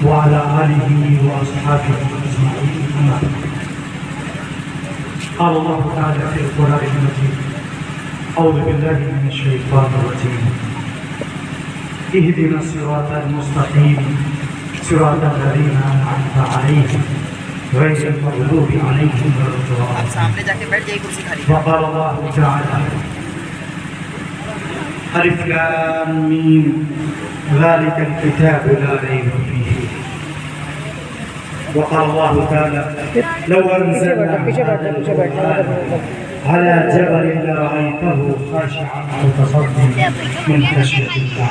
وعلى آله وأصحابه أجمعين. قال الله تعالى في القرآن المجيد: أعوذ بالله من الشيطان الرجيم. اهدنا الصراط المستقيم صراط الذين أنعمت عليهم غير المغضوب عليهم ولا الضالين. وقال الله تعالى: ألف لام ميم ذلك الكتاب لا ريب فيه. وقال الله تعالى: لو أنزلنا على جبل لرأيته خاشعا متصدعا من خشية الله.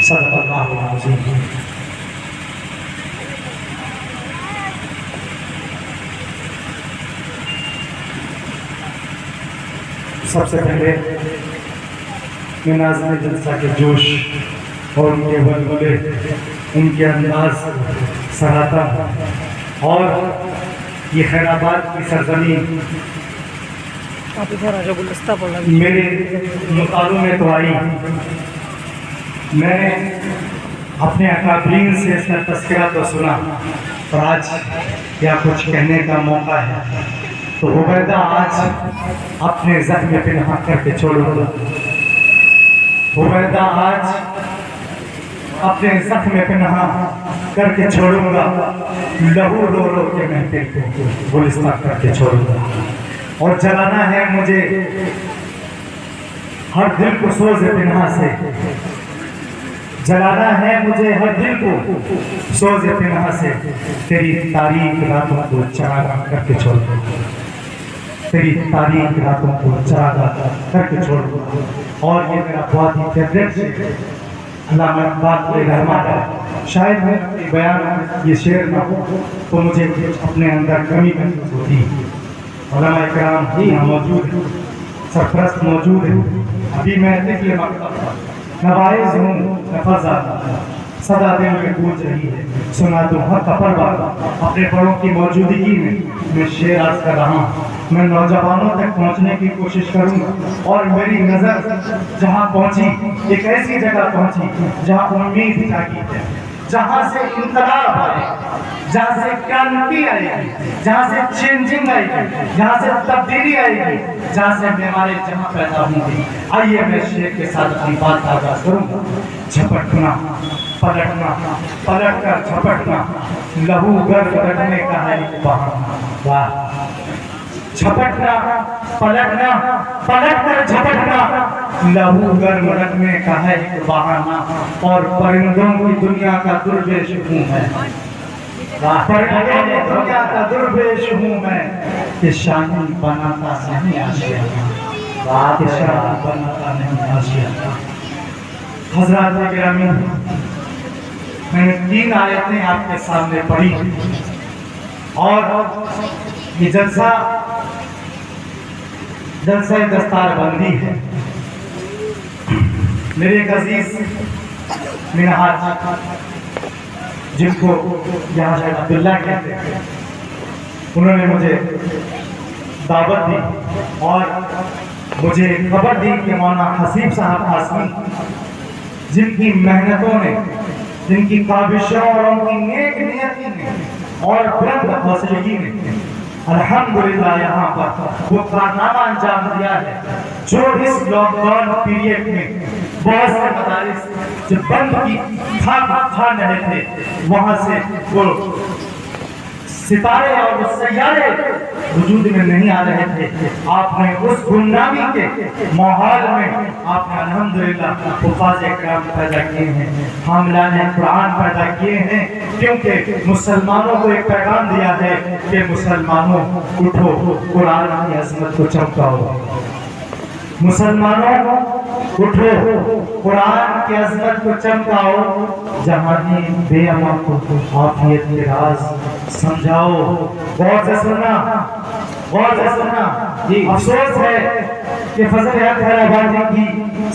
صدق الله العظيم. سب سے پہلے میں ناظرین جلسہ کے جوش اور ان کے ولولے، ان کے انداز سراہتا ہوں، اور یہ خیر آباد کی سرزمین میرے مطالعوں میں تو آئی. میں نے اپنے اکابرین سے اس کا تذکرہ تو سنا، اور آج کیا کچھ کہنے کا موقع ہے. تو عبیدہ آج اپنے زخم پنہاں کر کے چھوڑوں گا. عبیدہ آج اپنے زخم پنہاں کر کے چھوڑوں گا. لہو رو رو کے محفل کو گلستہ کر کے چھوڑوں گا. اور جلانا ہے مجھے ہر دل کو سوز پنہاں سے. جلانا ہے مجھے ہر دل کو سوز پنہاں سے. تیری تاریک راتوں کو چراغاں کر کے چھوڑوں گا. تیری تاریک راتوں کو چراغاں کر کے چھوڑوں گا. اور یہ میرا بہت ہی فیوریٹ شعر ہے. علامہ اقبال علیہ رحمہ ہے. شاید میں بیان یہ شعر نہ ہو تو مجھے اپنے اندر کمی محسوس ہوتی. علماء اکرام یہاں موجود ہیں، سرپرست موجود ہیں. ابھی میں ذکر مکتب نوائز ہوں نفذہ صدا دل میں گونج رہی ہے. سنا دو حق کا پروا اپنے بڑوں کی موجودگی میں شعر عرض کر رہا ہوں. میں نوجوانوں تک پہنچنے کی کوشش کروں گا، اور میری نظر جہاں پہنچی ایک ایسی جگہ پہنچی جہاں امید جاگی ہے، جہاں سے انقلاب آئے، جہاں سے کرانتی آئے گی، جہاں سے چینجنگ آئے گی، جہاں سے تبدیلی آئے گی، جہاں سے بیمارے جہاں پیدا ہوں گی. آئیے میں شعر کے ساتھ اپنی بات آغاز کروں گا. جھپٹنا پلٹنا پلٹ کر جھپٹنا لہو گرم رکھنے کا ہے ایک بہانہ. واہ! جھپٹنا پلٹنا پلٹ کر جھپٹنا لہو گرم رکھنے کا ہے ایک بہانہ. اور پرندوں کی دنیا کا درویش ہوں میں. پرندوں کی دنیا کا درویش ہوں میں. کہ شاہین بناتا نہیں آشیانہ. کہ شاہین بناتا نہیں آشیانہ. حضرات گرامی، میں نے 3 آیتیں آپ کے سامنے پڑھی، اور یہ جلسہ دستار بندی ہے. میرے ایک عزیز منہاج، جن کو یہاں شاید عبداللہ کہتے ہیں، انہوں نے مجھے دعوت دی اور مجھے خبر دی کہ مولانا حسیب صاحب قاسمی، جن کی محنتوں نے، جن کی کاوشوں اور ان کی نیک نیتی نے اور بلند حوصلگی نے الحمدللہ یہاں پر وہ کارنامہ انجام دیا ہے جو اس لاک ڈاؤن پیریڈ میں بہت سے مدارس جو بند کی کھا رہے تھے، وہاں سے وہ ستارے اور سیارے وجود میں نہیں آ رہے تھے. آپ نے اس گمنامی کے ماحول میں آپ نے الحمدللہ حفاظ کرام پیدا کیے ہیں، حاملان قرآن پیدا کیے ہیں. کیونکہ مسلمانوں کو ایک پیغام دیا ہے کہ مسلمانوں اٹھو، قرآن کی عظمت کو چمکاؤ. مسلمانوں اٹھو، قرآن کی عظمت کو چمکاؤ. جہانی بے امان کو عافیت کے راز سمجھاؤ. غور سے سننا، غور سے سننا. افسوس ہے کہ فضل حق خیرآبادی کی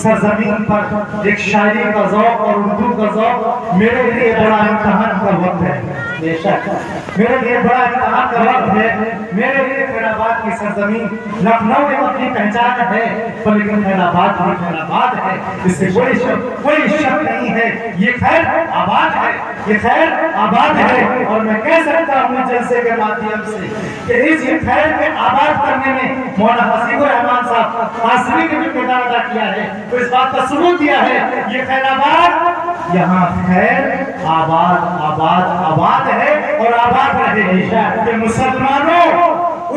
سرزمین پر ایک شاعری کا ذوق اور اردو کا ذوق میرے لیے بڑا امتحان کا وقت ہے. بے شک میرے لیے بڑا امتحان کا وقت ہے. میرے لیے خیرآباد کی سرزمین لکھنؤ میں اپنی پہچان ہے، لیکن خیرآباد بھی خیرآباد ہے. اس سے کوئی شک نہیں ہے. یہ خیر آباد ہے، یہ خیر آباد ہے، اور میں کہہ سکتا ہوں جلسے کے مادھیم سے کہ اس یہ خیر کے آباد کرنے میں مولانا حسیب الرحمان صاحب قاسمی نے جو کردار ادا کیا ہے، تو اس بات کا ثبوت دیا ہے یہ خیر آباد، یہاں خیر آباد آباد آباد ہے اور آباد رہے گی کہ مسلمانوں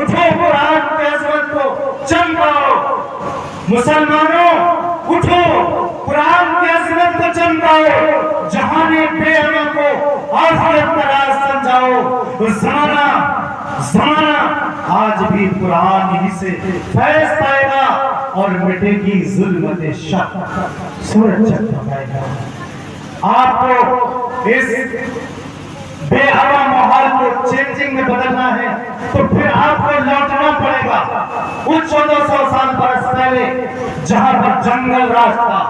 اٹھو قرآن کی عظمت کو چمکاؤ، مسلمانوں اٹھو قرآن کی عظمت کو چمکاؤ، جہان بے علم کو آخرت کا راز سمجھاؤ، زمانہ آج بھی قرآن ہی سے فیض پائے گا اور مٹے گی ظلمت شک، سورج چمکائے گا۔ آپ کو اس بے ہوا ماحول کو چینجنگ میں بدلنا ہے تو پھر آپ کو لوٹنا پڑے گا ان 1400 سال برس پہلے جہاں پر جنگل راج تھا،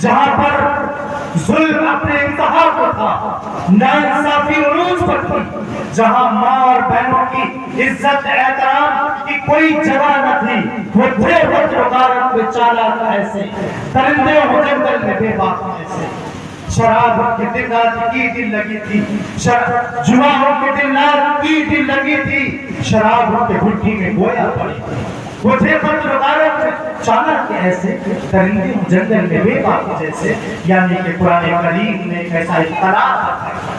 جہاں پر ظلم اپنے انتہا کو تھا، ناانصافی عروج پر تھی، جہاں ماں اور بہنوں کی عزت احترام کی کوئی جگہ نہ تھی، وہ تھے وقت غارت میں چالاک ایسے، درندے و جنگل میں بے باک ایسے، شراب کے دن رات کی دل لگی تھی، جوانوں کے دن رات کی دل لگی تھی، شراب کے گھٹی میں گویا پڑی تھی، وہ تھے وقت غارت میں چالاک ایسے، درندے و جنگل میں بے باک جیسے۔ یعنی کہ قرآن کریم نے ایک ایسا اختلاف ہے،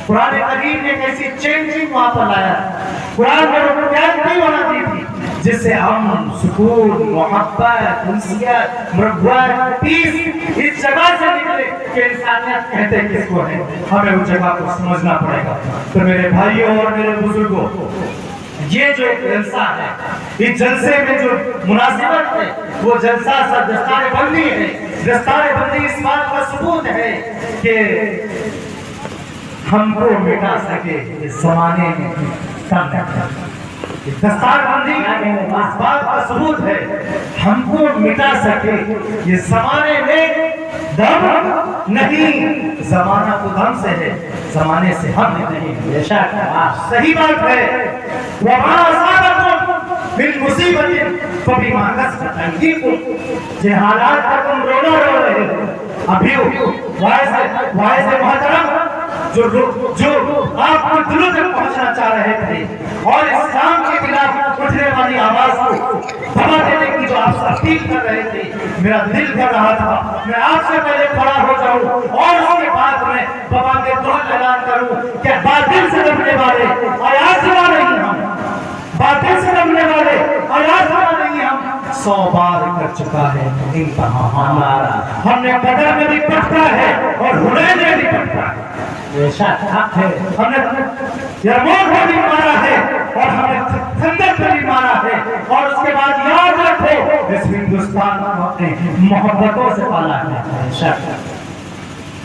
قرآن کریم نے ایک ایسی چینجنگ وہاں پر لایا، قرآن میں رکیات نہیں ہونا دی تھی جس سے امن، سکون، محبت، انسیت، مرغوبت، پیس اس جگہ سے نکلے کہ انسانیت کہتے کس کو ہے، ہمیں اس جگہ کو سمجھنا پڑے گا۔ تو میرے بھائیوں اور میرے بزرگوں، یہ جو ایک جلسہ ہے، اس جلسے میں جو مناسبت ہے وہ جلسہ سا دستار بندی ہے۔ دستار بندی اس بات کا ثبوت ہے کہ ہم کو مٹا سکے اس زمانے میں کم ہے، دستار بندی اس بات کا ثبوت ہے ہم کو مٹا سکے یہ زمانے میں دم نہیں، زمانہ تو دم سے ہے، زمانے سے ہم نہیں۔ بے شک صحیح بات ہے، وَمَا أَصَابَكُم مِّن مُّصِیبَةٍ فَبِمَا کَسَبَتْ أَیْدِیکُم، یہ حالات کا تم رونا رو رہے ہو، ابھی وائز محترم جو آپ کو دلوں تک پہنچنا چاہ رہے تھے اور اسلام کے خلاف اٹھنے والی آواز کو دبا دینے کی جو آپ اپیل کر رہے تھے، میرا دل کر رہا تھا میں آپ سے پہلے کھڑا ہو جاؤں اور اس کے بعد میں بابا کے دعا اعلان کروں کہ باطل سے لڑنے والے آیات سنا نہیں، ہم باطل سے لڑنے والے آیات سنا نہیں، ہم 100 بار کر چکا ہے انتہا ہمارا، ہم نے بدر میں بھی پٹھا ہے اور حنین میں بھی پٹھا ہے، ہم نے یرموک میں بھی مارا ہے اور ہم نے خندق میں بھی مارا ہے، اور اس کے بعد یاد رکھو اس ہندوستان کو اپنے محبتوں سے پالا ہے۔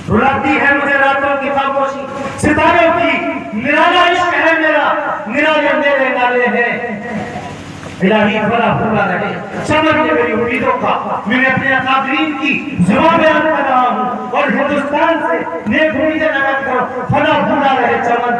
رلاتی ہے مجھے راتوں کی خاموشی، ستاروں کی نرالا عشق ہے میرا، نرالے میرے نالے ہیں، الہی بھلا بھلا رہے سمجھنے میری امیدوں کا، میں نے اپنے اکابرین کی زبان بیان کر رہا ہوں اور ہندوستان سے نیک امیدیں نمت کرو، بھلا بھلا رہے چمن،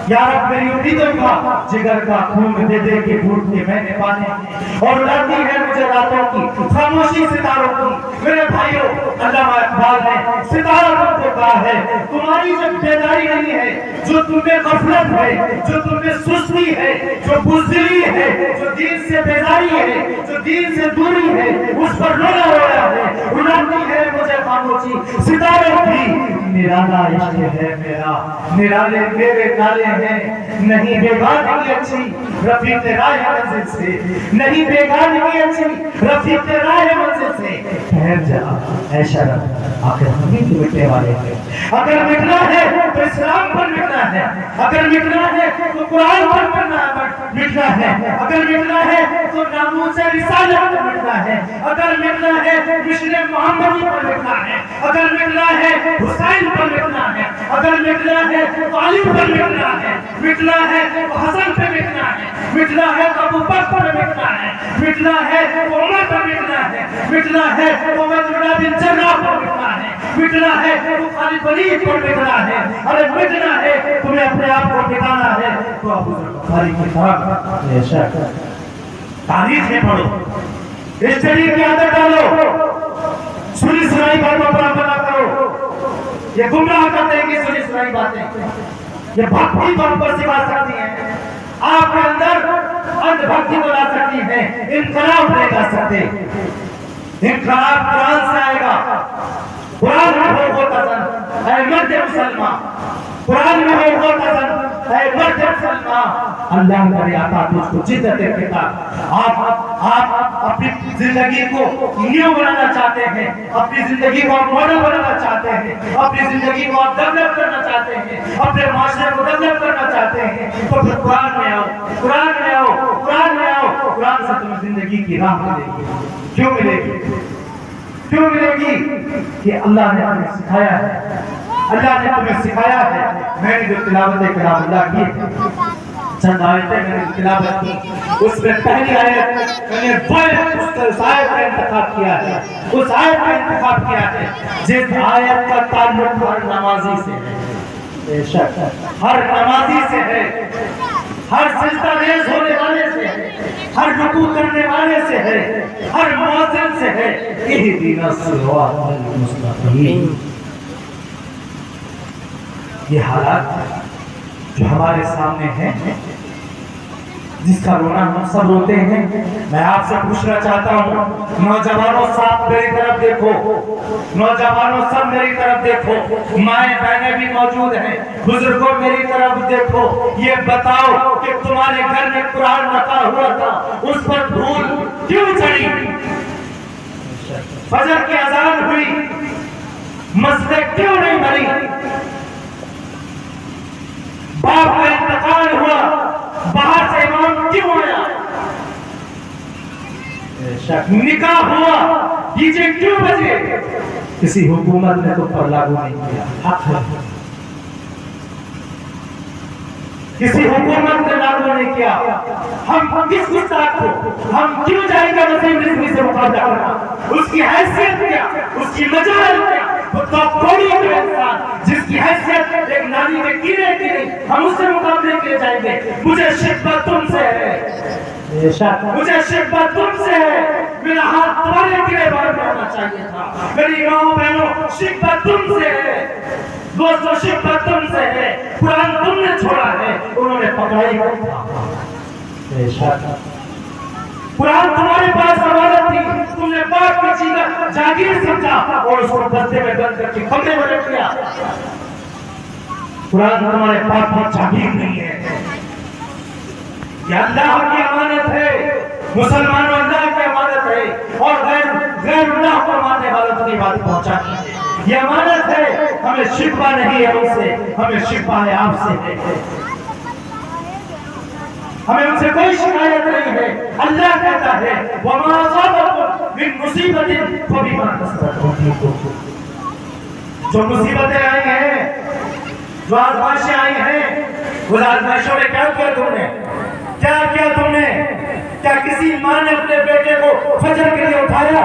یا رب میری امیدوں کا جگر کا خون دے دے کے بھوٹ کے میں نے پانے، اور لاتی ہے مجھے راتوں کی خاموشی ستاروں کی۔ میرے بھائیوں، علامہ اقبال نے ستاروں کو کہا ہے تمہاری جب بیداری نہیں ہے، جو تم میں غفلت ہے، جو تم میں سستی ہے، جو بزدلی ہے، جو دین سے بیداری ہے، جو دین سے دوری ہے، اس پر رونا رویا ہے، رلاتی ہے مجھے خاموشی ستاروں کی، نرالا عشق ہے میرا، نرالے میرے نالے ہیں، نہیں بیگانگی اچھی رفیق راہ منزل سے، نہیں بیگانگی اچھی رفیق راہ منزل سے، ٹھہر جا اے شرف، آخر ہم ہی تو مٹنے والے ہیں، اگر مٹنا ہے تو اسلام پر مٹنا ہے، اگر مٹنا ہے تو قرآن پر مٹنا ہے، اگر مٹنا ہے تو ناموس رسالت پر مٹنا ہے، اگر مٹنا ہے مشن محمدی پر مٹنا ہے، اگر مٹنا ہے حسین پر مٹنا ہے، اگر مٹنا ہے تو علی پر مٹنا ہے، مٹنا ہے تو حسن پر مٹنا ہے، مٹنا ہے تو ابو بکر پر مٹنا ہے، مٹنا ہے تو عمر پر مٹنا ہے، مٹنا ہے تو عبید اللہ بن جراح پر مٹنا ہے، مٹنا ہے تو خالد ولید پر مٹنا ہے، ارے مٹنا ہے تمہیں اپنے آپ کو مٹانا ہے تو ابو بخاری کی طرح بے شک تاریخیں پڑھو، ہسٹری کی عادت ڈالو، سنی سنائی باتوں پر عمل کرو، یہ گمراہ کر دیں گی سنی سنائی باتیں، یہ بھکتی کو ہم پر سکھا سکتی ہیں، آپ کے اندر اندھ بھکتی کو لا سکتی ہیں، انقلاب نہیں لا سکتے۔ انقلاب قرآن سے آئے گا، قرآن میں ہو تزن اے مرد مسلمان، قرآن میں ہو تزن اے مرد مسلمان، اللہ کرے عطا تجھ کو جدت کتاب۔ آپ اپنی زندگی کو نیو بنانا چاہتے ہیں، اپنی زندگی کو آپ ماڈل بنانا چاہتے ہیں، اپنی زندگی کو آپ ڈیولپ کرنا چاہتے ہیں، اپنے معاشرے کو ڈیولپ کرنا چاہتے ہیں، تو پھر قرآن میں آؤ، قرآن میں آؤ، قرآن میں آؤ۔ قرآن سے تمہیں زندگی کی راہ ملے گی۔ کیوں ملے گی؟ کیوں ملے گی؟ کہ اللہ نے ہمیں سکھایا ہے، اللہ نے تمہیں سکھایا ہے۔ میں نے جو تلاوت کلام اللہ کی چند آیتیں میں نے تلاوت کی، اس میں پہلی آیت میں نے اس آیت کا انتخاب کیا ہے، اس آیت کا انتخاب کیا ہے جس آیت کا تعلق ہر نمازی سے ہے، بے شک ہر نمازی سے ہے، ہر سجدہ ریز ہونے والے سے ہے، ہر رکوع کرنے والے سے ہے، ہر مؤذن سے ہے۔ اہدنا الصراط المستقیم۔ یہ حالات جو ہمارے سامنے ہیں، جس کا رونا ہم سب روتے ہیں، میں آپ سے پوچھنا چاہتا ہوں، نوجوانوں سب میری طرف دیکھو، نوجوانوں سب میری طرف دیکھو، مائیں بہنیں بھی موجود ہیں، بزرگوں میری طرف دیکھو، یہ بتاؤ کہ تمہارے گھر میں قرآن رکھا ہوا تھا، اس پر دھول کیوں چڑھی؟ فجر کی اذان ہوئی، مسجد کیوں نہیں بھری؟ باپ کا انتقال ہوا، باہر سے امام کیوں آیا؟ نکاح ہوا، ڈی جے کیوں بجے؟ کسی حکومت نے تو پر لاگو نہیں کیا، حق ہے، کسی حکومت نے لاگو نہیں کیا۔ ہم کس گستاخ کو، ہم کیوں جائیں گے وسیم رضوی سے مقابلہ کرنا؟ اس کی حیثیت کیا، اس کی مجال کیا؟ وہ تو کوڑی کا انسان جس کی حیثیت ایک نالی میں کیڑے کی نہیں، ہم اس سے مقابلے کے لیے جائیں گے؟ مجھے شکوہ تم سے ہے، مجھے شکوہ تم سے ہے، میرا ہاتھ تمہارے گرے بار میں ہونا چاہیے تھا۔ میری ماں بہنوں، شکوہ تم سے ہے، دوستو شکوہ تم سے ہے۔ قرآن تم نے چھوڑا ہے، انہوں نے پکڑائی کو تھا۔ قرآن تمہارے پاس امانت تھی، تم نے باپ کی چیز جاگیر سمجھا اور اس کو بستے میں بند کر کے کمرے میں رکھ دیا۔ قرآن تمہارے پاس بہت جاگیر نہیں ہے، یہ اللہ کی امانت ہے، مسلمانوں اللہ کی امانت ہے، اور غیر اللہ کو ماننے والوں کی بات پہنچانی ہے، یہ امانت ہے۔ ہمیں شکوہ نہیں ہے ان سے، ہمیں شکوہ ہے آپ سے ہے، ہمیں ان سے کوئی شکایت نہیں ہے۔ اللہ کہتا ہے وَمَا أَصَابَكُم مِّن مُّصِيبَةٍ فَبِمَا كَسَبَتْ أَيْدِيكُم۔ جو مصیبتیں آئی ہیں، جو آزمائشیں آئی ہیں، وہ آزمائشوں میں کیا کیا تم نے؟ کیا کیا تم نے؟ کیا کسی ماں نے اپنے بیٹے کو فجر کے لیے اٹھایا؟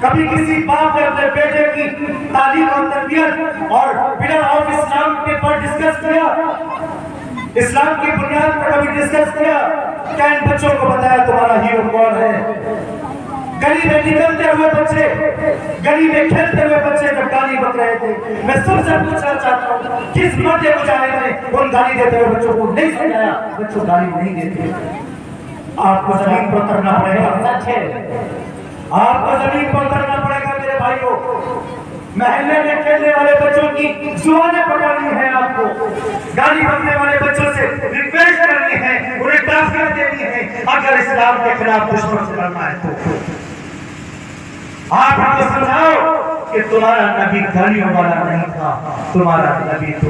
کبھی کسی باپ نے اپنے بیٹے کی تعلیم اور تربیت اور پلر آف اسلام کے پر ڈسکس کیا؟ اسلام کی بنیاد پر کبھی ڈسکس کیا؟ کیا ان بچوں کو بتایا تمہارا ہیرو کون ہے؟ گلی میں نکلتے ہوئے بچے، گلی میں کھیلتے ہوئے بچے جب گالی بک رہے تھے، میں سب سے پوچھنا چاہتا ہوں کس مرد مجاہد نے ان گالی دیتے ہوئے بچوں کو نہیں سمجھایا؟ بچوں گالی نہیں دیتے۔ آپ کو زمین پر اترنا پڑے گا، سچ ہے، آپ کو زمین پر اترنا پڑے گا میرے بھائیوں۔ محلے میں کھیلنے والے بچوں کی زبانیں پکڑنی ہے، آپ کو گالی بکنے والے بچوں سے ریکویسٹ کرنی ہے، انہیں ٹرافیاں دینی ہے اگر اسلام کے خلاف دشمن سے لڑنا ہے تو۔ آپ کو سمجھاؤ کہ تمہارا نبی گالیوں والا نہیں تھا، تمہارا نبی تو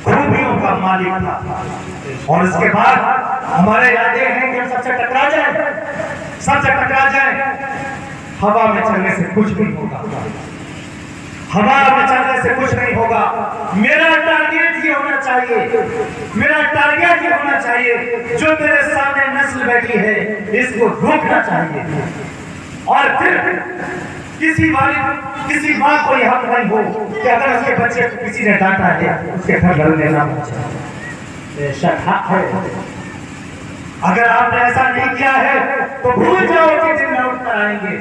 خوبیوں کا مالک تھا۔ اور اس کے بعد ہمارے ارادے ہیں کہ ہم سب سے ٹکرا جائیں، سب سے ٹکرا جائیں۔ ہوا میں چلنے سے کچھ نہیں ہوگا، ہوا میں چلنے سے کچھ نہیں ہوگا۔ میرا ٹارگیٹ یہ ہونا چاہیے، میرا ٹارگیٹ یہ ہونا چاہیے، جو میرے سامنے نسل بیٹھی ہے اس کو روکنا چاہیے، اور پھر کسی والد کسی ماں کو یہ حق نہیں ہو کہ اگر اس کے بچے کو کسی نے ڈانٹا ہے اس کے گھر لڑنے نہ پہنچے۔ بے شک حق ہے، اگر آپ نے ایسا نہیں کیا ہے تو بھول جاؤ کہ دن میں اٹھ کر آئیں گے،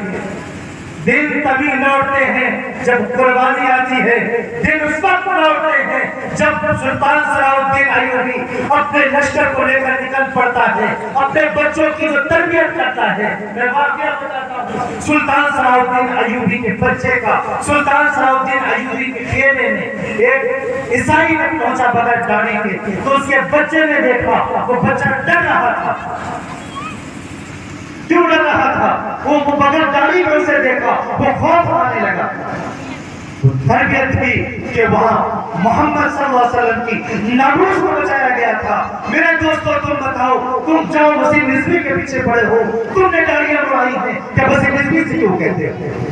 دن تبھی لوٹتے ہیں جب قربانی آتی ہے، دن اس وقت لوٹتے ہیں جب سلطان صلاح الدین ایوبی اپنے لشکر کو لے کر نکل پڑتا ہے، اپنے بچوں کی جو تربیت کرتا ہے۔ میں واقعہ بتاتا ہوں سلطان صلاح الدین ایوبی کے بچے کا۔ سلطان صلاح الدین ایوبی کے کھیلے میں ایک عیسائی تک پہنچا بغیر جانے کے، تو اس کے بچے نے دیکھا، وہ بچہ ڈر رہا تھا۔ کیوں ڈر رہا تھا؟ وہ بغیر داڑھی میں اسے دیکھا، وہ خوف آنے لگا۔ تربیت تھی کہ وہاں محمد صلی اللہ علیہ وسلم کی ناموس کو بچایا گیا تھا۔ میرے دوستو تم بتاؤ، تم جاؤ وسیم رضوی کے پیچھے پڑے ہو، تم نے داڑیاں اڑائی ہیں، کیا وسیم رضوی سے کیوں کہتے ہو؟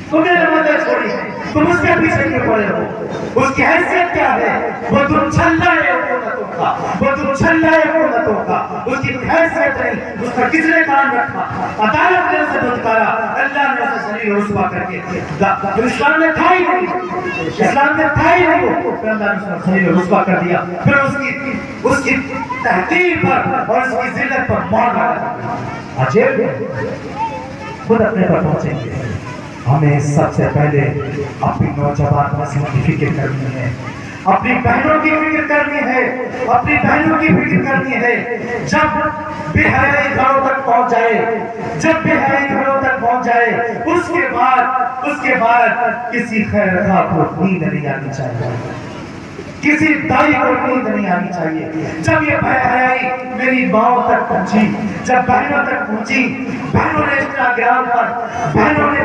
تم نے نمازیں چھوڑی ہیں، تم اس کے پیچھے کیوں پڑے ہو؟ اس کی حیثیت کیا ہے؟ وہ تم چھلائے حکومتوں کا، وہ تم چھلائے حکومتوں کا، اس کی حیثیت نہیں، اس کا کس نے کام رکھا؟ عدالت نے اسے دھتکارا، اللہ نے اسے ذلیل و رسوا کر کے جو اسلام میں تھا ہی نہیں، اسلام میں تھا ہی نہیں، وہ پھر اللہ نے اسے ذلیل و رسوا کر دیا، پھر اس کی تحقیر پر اور اس کی ذلت پر مار لگا دیا۔ عجیب ہے، خود اپنے پر پہنچیں گے۔ ہمیں سب سے پہلے اپنی نوجوان نسل کی فکر کرنی ہے، اپنی بہنوں کی فکر کرنی ہے، اپنی بہنوں کی فکر کرنی ہے۔ جب بے حیائی گھروں تک پہنچ جائے، جب بے حیائی گھروں تک پہنچ جائے، اس کے بعد کسی خیر خواہ کو نیند نہیں آنی چاہیے، کسی دائی کو نیند نہیں آنی چاہیے۔ جب یہ بے حیائی میری ماؤں تک پہنچی، جب بہنوں تک پہنچی، بہنوں نے انسٹاگرام پر، بہنوں نے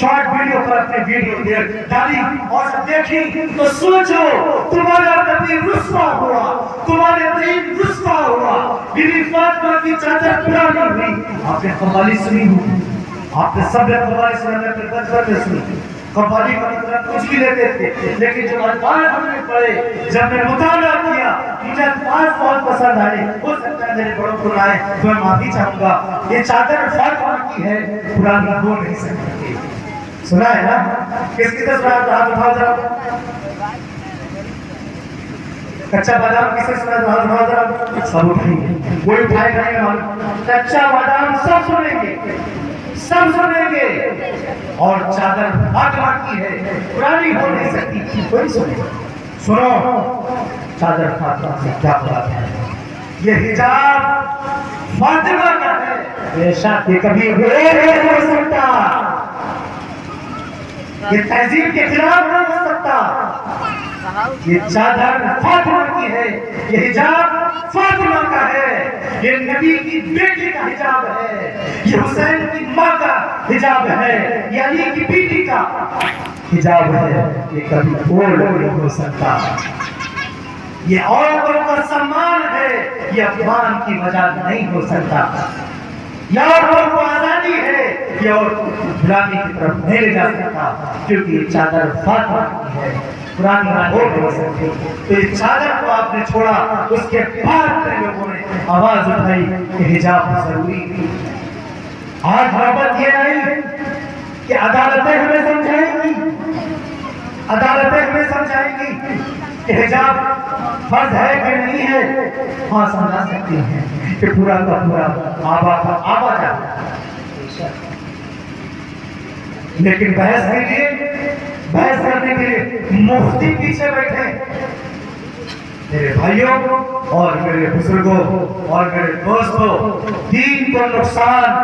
شارٹ ویڈیو پر اپنے ویڈیو ڈالی اور دیکھی، تو سوچو تمہارا نبی رسوا ہوا، تمہارے دین رسوا ہوا۔ بیوی فاطمہ کی چادر پرانی ہوئی۔ آپ نے قوالی سنی ہوگی، آپ نے سب نے قوالی سنی، اپنے بچپن میں سنی۔ قوالی کا مطلب کچھ بھی لیتے تھے، لیکن جو الفاظ ہم نے پڑھے، جب میں مطالعہ کیا، مجھے الفاظ بہت پسند آئے۔ ہو سکتا ہے میرے بڑوں کو لائے تو میں معافی چاہوں گا۔ یہ چادر فاطمہ کی ہے، قرآن ہو نہیں سکتی۔ سنا ہے نا؟ کس کی طرف رہا ہاتھ اٹھاؤ ذرا۔ کچا بادام کسے سنا ہے؟ ہاتھ اٹھاؤ ذرا۔ سب اٹھائیں گے، کوئی اٹھائے گا نہیں۔ کچا بادام سب سنیں گے، سب سنیں گے۔ اور چادر فاطمہ کی ہے، پرانی ہو نہیں سکتی، کوئی سنے۔ سنو، چادر فاطمہ سے کیا بات ہے؟ یہ حجاب فاطمہ کا ہے، بے شک یہ کبھی نہیں ہو سکتا، یہ تہذیب کے خلاف نہیں ہو سکتا۔ یہ چادر فاطمہ کی ہے، یہ حجاب فاطمہ کا ہے، یہ نبی کی بیٹی کا حجاب ہے، یہ حسین کی ماں کا حجاب ہے، یہ علی کی بیٹی کا حجاب ہے۔ یہ کبھی اور نہیں ہو سکتا، یہ عورتوں کا سامان ہے، یہ اپمان کی وجہ نہیں ہو سکتا۔ یا عورتوں کو آزادی ہے، یہ غلامی کی طرف نہیں لے جا سکتا، کیونکہ یہ چادر فاطمہ کی ہے، پرانی ہو سکتی۔ تو اس چادر کو آپ نے چھوڑا، اس کے بعد میں لوگوں نے آواز اٹھائی کہ حجاب ضروری تھی۔ آج محبت یہ نہیں کہ عدالتیں ہمیں سمجھائیں گی، عدالتیں ہمیں سمجھائیں گی کہ حجاب فرض ہے کہ نہیں ہے۔ ہاں سمجھا سکتی ہیں کہ پورا کا پورا آبا کا آبا جاتا ہے، لیکن بحث کے لیے، بحث کرنے کے لیے مفتی پیچھے بیٹھے۔ میرے بھائیوں اور میرے بزرگوں اور میرے دوستوں، دین کو نقصان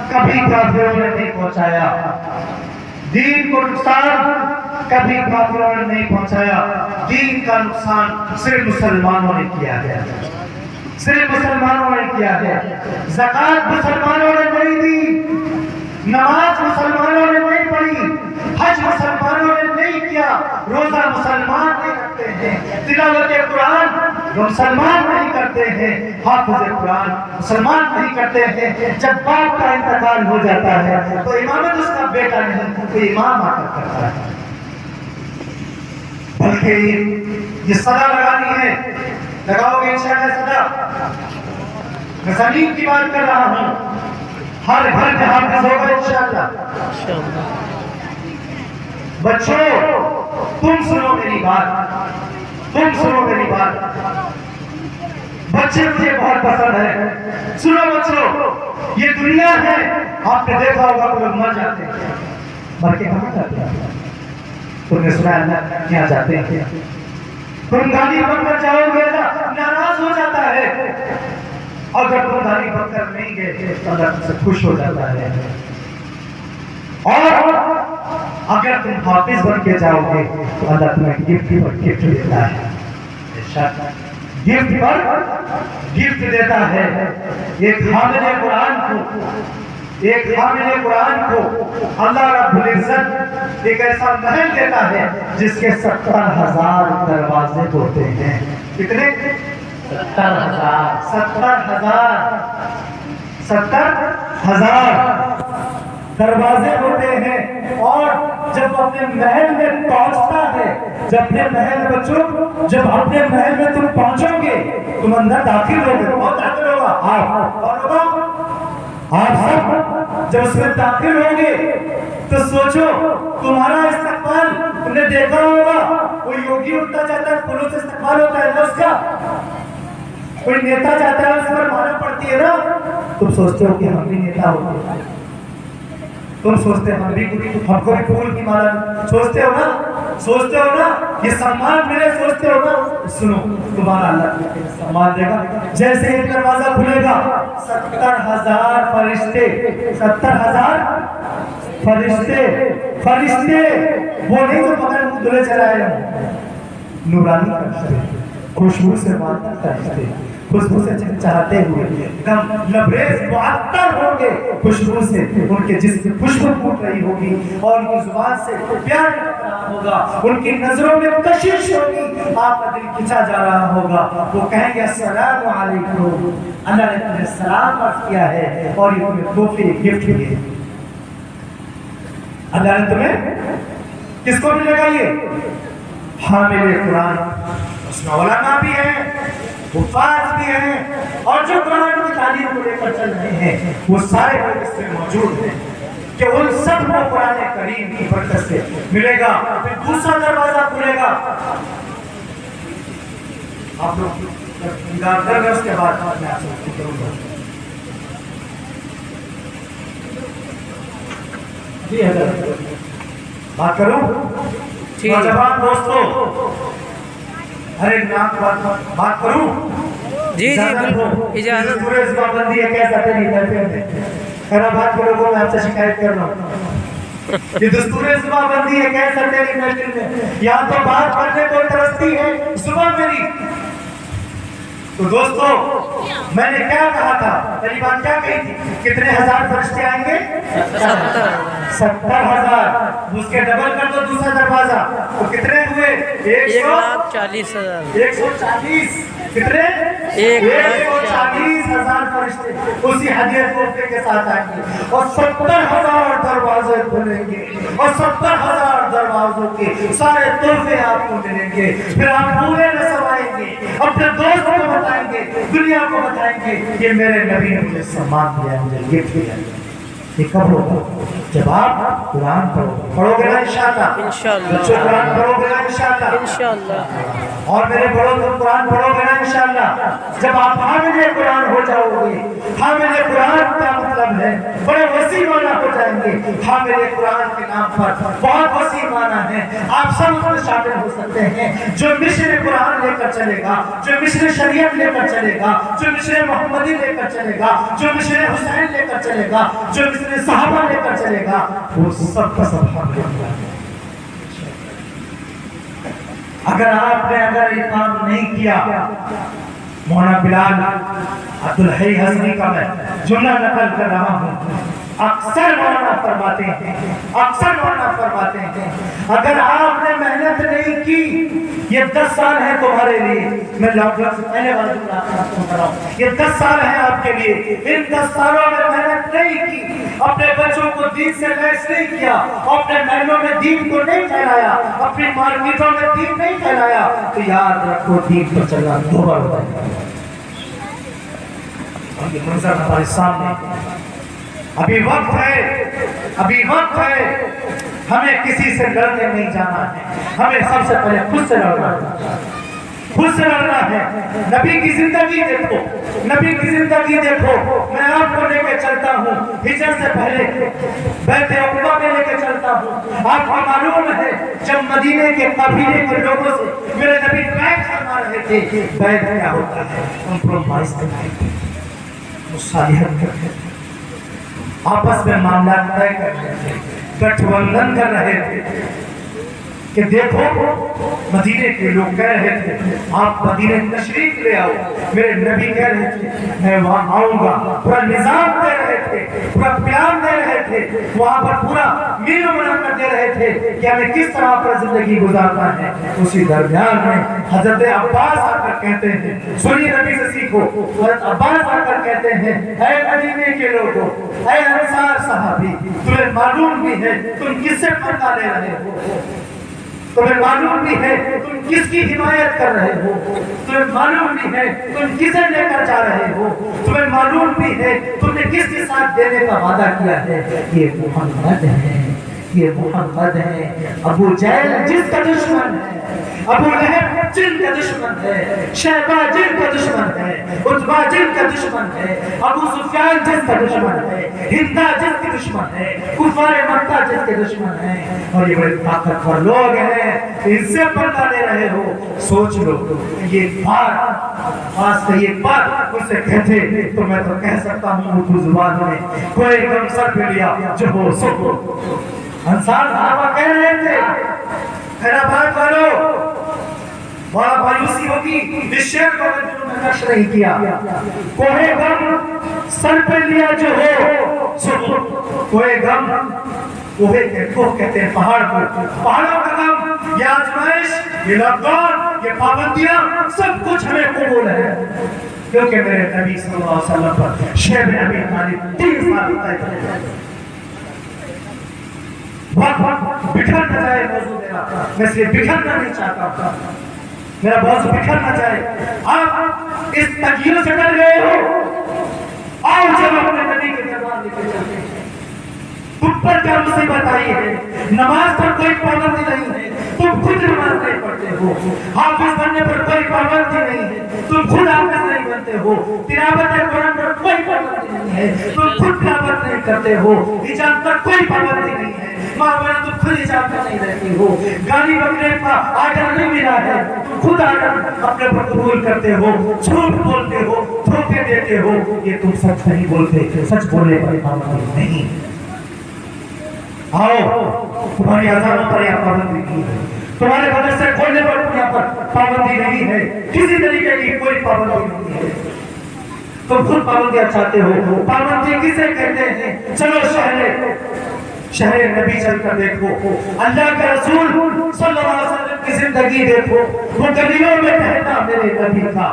کبھی کافروں نے نہیں پہنچایا، دین کو نقصان کبھی کافروں نے نہیں پہنچایا۔ دین کا نقصان صرف مسلمانوں نے کیا ہے، صرف مسلمانوں نے کیا ہے۔ زکوٰۃ مسلمانوں نے نہیں دی، نماز مسلمانوں نے نہیں پڑھی، حج مسلمانوں نے نہیں کیا، روزہ مسلمان نہیں رکھتے ہیں، تلاوت قرآن مسلمان نہیں کرتے ہیں، حافظ قرآن مسلمان نہیں کرتے ہیں۔ جب باپ کا انتقال ہو جاتا ہے تو امامت اس کا بیٹا نہیں، تو امام آ کر کرتا ہے۔ بلکہ یہ صدا لگانی ہے، لگاؤ گے انشاءاللہ صدا۔ میں زمین کی بات کر رہا ہوں، ہر گھر میں حافظ ہوگا انشاءاللہ۔ بچوں تم سنو میری بات، تم سنو میری بات۔ بچے مجھے بہت پسند ہے. سنو بچوں، یہ دنیا ہے. آپ نے دیکھا ہوگا کہ لوگ مر جاتے ہیں. مر کے کہاں جاتے ہیں؟ تم نے سنا اللہ کیا جاتے ہیں؟ تم گالی بن کر جاؤ گے اللہ ناراض ہو جاتا ہے. اور جب تم گالی بن کر نہیں گئے تو اللہ تم سے خوش ہو جاتا ہے. اور اگر تم حافظ بن کے جاؤ گے تو اللہ تمہیں گفٹ پر گفٹ دیتا ہے. گفٹ پر گفٹ دیتا ہے. ایک حامل قرآن کو اللہ رب العزت ایک ایسا محل دیتا ہے جس کے 70,000 دروازے ہوتے ہیں. کتنے؟ 70,000 دروازے ہوتے ہیں. اور جب اپنے محل میں پہنچتا ہے، جب اپنے محل میں تم پہنچو گے، تم اندر داخل ہوگے. کون داخل ہوگا؟ آپ سب جب اس میں داخل ہوگے تو سوچو تمہارا استقبال تم نے دیکھا ہوگا. کوئی یوگی اٹھتا جاتا ہے، پھولوں سے استقبال ہوتا ہے اس کا. کوئی نیتا جاتا ہے، اس پر مالا پڑتی ہے نا. تم سوچتے ہو کہ ہم بھی نیتا ہوتے، تم سوچتے ہم کو بھی پھول کی مالا سوچتے ہو نا یہ سامان ملے سوچتے ہو نا. سنو تمہارا اللہ سامان دے گا. جیسے ہی دروازہ کھلے گا 70,000 فرشتے وہ نہیں جو مگر دلے چلائے ہیں، نورانی فرشتے، خوشبو سے معطر فرشتے، خوشبو سے چہچہاتے ہوئے لبریز معطر ہوں گے. خوشبو سے ان کے جسم خوشبو پھوٹ رہی ہوگی اور ان کی زبان سے پیار ہوگا. ان کی نظروں میں کشش ہوگی. آپ کا دل کھنچا جا رہا ہوگا. وہ کہیں گے السلام علیکم، اللہ نے تمہیں سلام عرض کیا ہے اور یہ تمہیں تحفے گفٹ دیے. اللہ نے تمہیں کس کو ملے گا؟ یہ حامل قرآن. اس میں علماء بھی ہیں، حفاظ بھی ہیں، اور جو قرآن کی تعلیم کو لے کر چل رہے ہیں وہ سارے لوگ اس میں موجود ہیں کہ ان سب کو قرآن کریم کی برکت سے ملے گا. پھر دوسرا دروازہ کھلے گا. آپ لوگ نگاہ کر لیں، اس کے بعد میں آپ سے کروں گا. جی حضرت بات کروں. نوجوان دوستو، ارے بات کروں. جی اجازت. پورے زبان بندی ہے، کہہ سکتے نہیں کرتے ہیں. خیرآباد کے لوگوں میں آپ سے شکایت کر رہا ہوں. یہ دستور زبان بندی ہے، کہہ سکتے نہیں کرتے ہیں. یہاں تو بات کرنے کو ترستی ہے زبان میری. تو دوستو میں نے کیا کہا تھا؟ پہلی بات کیا کہی تھی؟ کتنے ہزار فرشتے آئیں گے؟ 70,000. اس کے ڈبل کر دو دوسرا دروازہ تو کتنے ہوئے؟ 1,40,000. 140. کتنے؟ 140,000 فرشتے اسی ہدیہ تحفے کے ساتھ آئیں گے اور 70,000 دروازے کھلیں گے اور 70,000 دروازوں کے سارے تحفے آپ کو ملیں گے. پھر آپ پورے نصب آئیں گے، اپنے دوست کو بتائیں گے، دنیا کو بتائیں گے یہ میرے نبی نے مجھے سامان دیا، مجھے گفٹ دیا. یہ کب ہوگا؟ جب آپ قرآن پڑھو گے نا انشاءاللہ. بچوں قرآن پڑھو گے نا انشاءاللہ. اور میرے بڑوں تم قرآن پڑھو گے نا انشاءاللہ. جب آپ حامل قرآن ہو جاؤ گے، حامل قرآن کا مطلب ہے بڑے وسیع معنی ہو جائیں گے. حامل قرآن کے نام پر بہت وسیع معنی ہے. آپ سب اس میں شامل ہو سکتے ہیں. جو مشن قرآن لے کر چلے گا، جو مشن شریعت لے کر چلے گا، جو مشن محمدی لے کر چلے گا، جو مشن حسین لے کر چلے گا، جو مشن صحابہ لے کر چلے گا، وہ سب کا سب حامل قرآن. اگر آپ نے یہ کام نہیں کیا، مولانا بلال عبدالحی حسنی کا میں جملہ نقل کر رہا ہوں، اکثر مولانا فرماتے ہیں اگر آپ نے محنت نہیں کی، یہ 10 سال ہے تمہارے لیے. میں لاکھ سے پہلے والا جملہ آپ کو کر رہا ہوں. یہ 10 سال ہے آپ کے لیے. ان 10 سالوں میں محنت نہیں کی، اپنے بچوں کو دین سے لیس نہیں کیا، اپنے محلوں میں دین کو نہیں پھیلایا، اپنی مارکیٹوں میں دین نہیں پھیلایا، تو یاد رکھو دین پر چلنا دوبارہ ہوتا ہے. یہ منظر ہمارے سامنے ابھی وقت ہے. ہمیں کسی سے لڑنے نہیں جانا ہے، ہمیں سب سے پہلے خود سے لڑنا ہے. خود سے لڑنا ہے. نبی کی زندگی دیکھو, نبی کی زندگی دیکھو. میں آپ کو لے کے چلتا ہوں ہجرت سے پہلے بیت عقبہ میں لے کے چلتا ہوں. آپ کو معلوم ہے جب مدینے کے قبیلے کے لوگوں سے میرے نبی بیعت فرما رہے تھے. بیعت کیا ہوتا ہے؟ کمپرومائز کرتے ہیں, مصالحت کرتے ہیں, آپس میں معاملات طے کر رہے تھے, گٹھ بندھن کر رہے تھے کہ دیکھو مدینے کے لوگ کہہ رہے تھے آپ مدینے تشریف لے آؤ. میرے نبی کہہ رہے تھے میں وہاں آؤں گا. پورا نظام دے رہے تھے, پورا پلان دے رہے تھے, وہاں پر پورا میل بنا کر دے رہے تھے کہ ہمیں کس طرح پر زندگی گزارنا ہے. اسی درمیان میں حضرت عباس آ کر کہتے ہیں, سنیے نبی سے سیکھو. حضرت عباس آ کر کہتے ہیں اے مدینے کے لوگوں, اے انصار صحابی, تمہیں معلوم بھی ہے تم کس سے پردہ لے رہے ہو, تمہیں معلوم بھی ہے تم کس کی حمایت کر رہے ہو, تمہیں معلوم بھی ہے تم کسے لے کر جا رہے ہو, تمہیں معلوم بھی ہے تم نے کس کے ساتھ دینے کا وعدہ کیا ہے. یہ محمد ہے, یہ محمد ہے. ابو جہل جس کا دشمن ہے, ابو لہب جن کا دشمن ہے, شیبہ جن کا دشمن ہے, عتبہ جن کا دشمن ہے, ابو سفیان جس کا دشمن ہے, ہندا جس کے دشمن ہے, کفار مکہ جس کے دشمن ہے, اور یہ بڑے طاقتور لوگ ہیں, ان سے پردہ لے رہے ہو. سوچ لو یہ بات آج سے یہ بات مجھ سے کہتے تو میں تو کہہ سکتا ہوں اردو زبان میں, کوئی غم سر پہ لیا جو ہو سو. انصار صحابہ کہہ رہے تھے خیرآباد والو بڑا مایوسی ہوگی, اس شعر کو میں نقش نہیں کیا. کوئی غم سر پہ لیا جو ہو سو, کوئی غم کوہ کہتے ہیں پہاڑ کو, پہاڑوں کا غم, یہ آزمائش, یہ لاک ڈاؤن, یہ پابندیاں, سب کچھ ہمیں قبول ہے کیونکہ میرے نبی صلی اللہ علیہ وسلم پر شیب ابی طالب 3 سال طے کرے. وقت بکھر نہ جائے موضوع میرا, میں اس لیے بکھرنا نہیں چاہتا تھا, میرا موضوع بکھر نہ جائے. آپ اس تغییر سے ڈر گئے ہو, آؤ جب اپنے نبی کے دربار لے کے چلتے ہیں. تم پر کیا مصیبت آئی ہے, نماز پر کوئی پابندی نہیں ہے, تم خود نماز نہیں پڑھتے ہو, حافظ بننے پر کوئی پابندی نہیں ہے, تم خود حافظ نہیں بنتے ہو, تلاوت قرآن پر کوئی پابندی نہیں ہے, تم خود تلاوت نہیں کرتے ہو, حجاب پر کوئی پابندی نہیں ہے, ماں بہن تم خود حجاب پر نہیں رہتی ہو, گالی بکنے کا آرڈر نہیں ملا ہے, تم خود آرڈر اپنے پر قبول کرتے ہو, جھوٹ بولتے ہو, دھوکے دیتے ہو. یہ تم سچ نہیں بولتے, سچ بولنے پر پابندی نہیں. آؤ تمہاری آزادوں پر یہاں پابندی نہیں ہے, تمہارے مدرسے کھولنے پر یہاں پر پابندی نہیں ہے, کسی طریقے کی کوئی پابندی نہیں ہے. تم خود پابندیاں چاہتے ہو. پابندی کسے کہتے ہیں؟ چلو شہر نبی چل کر دیکھو, اللہ کے رسول صلی اللہ علیہ وسلم کی زندگی دیکھو. وہ گلیوں میں ٹہلنا میرے نبی کا,